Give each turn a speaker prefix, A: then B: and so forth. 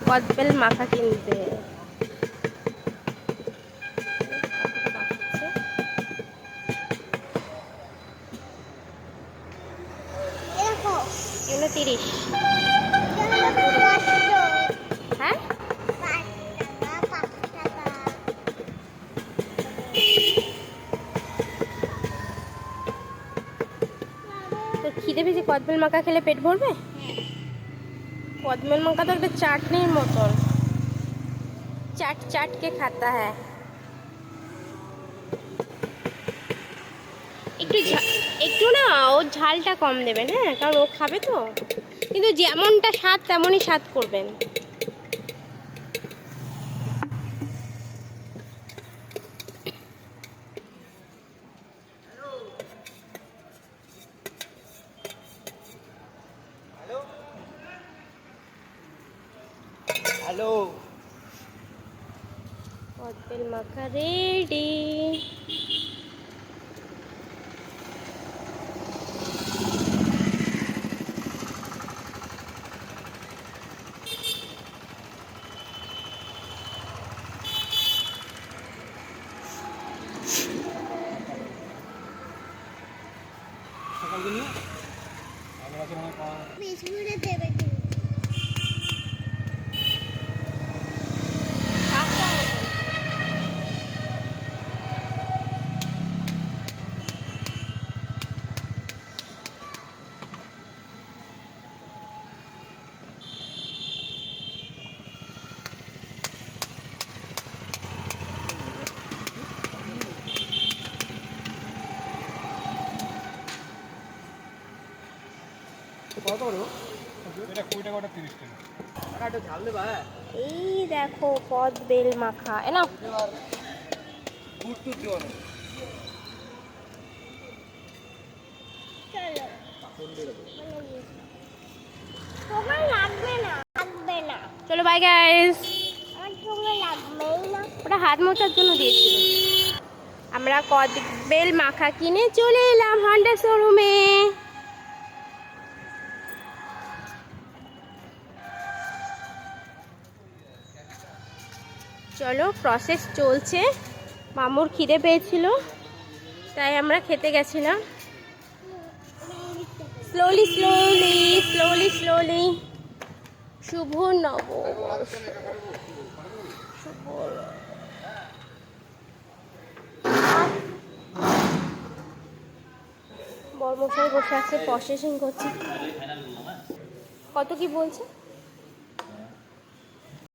A: কদবেল মাখা কিনতে। এগুলো 30। হ্যাঁ, তো খিদে পেয়েছে, কদবেল মাখা খেলে পেট ভরবে? কদবেল মাখা তো একটা চাটনির মতন, চাট চাট কে খাতা হ্যাঁ। একটু না ও ঝালটা কম দেবেন, হ্যাঁ, কারণ ও খাবে তো। কিন্তু যেমনটা স্বাদ তেমনই স্বাদ করবেন।
B: হ্যালো,
A: কদবেল মাখা রেডি।
B: সকাল দিন আমরা তো মনে হয়
C: বিস্কুটে দেবে কি?
B: কত করে? এটা 20 টাকা, ওটা 30 টাকা। টাকাটা ঝাল দে ভাই।
A: এই দেখো কদবেল মাখা, এ নাও।
B: ফুট টুট দিও না।
C: চলো। তোমার লাগবে না, লাগবে না।
A: চলো বাই গাইস।
C: আমার তোমার লাগবেই না।
A: ওটা হাত মোছার জন্য দিয়েছিল। আমরা কদবেল মাখা কিনে চলে এলাম হন্ডা শোরুমে। চলো, প্রসেস চলছে। মামুর খিদে পেয়েছিল তাই আমরা খেতে গেছিলাম। Slowly slowly slowly slowly. শুভ নববর্ষ। শুভ বর্মশাই বসে আছে, প্রসেসিং করছে। কত কি বলছে?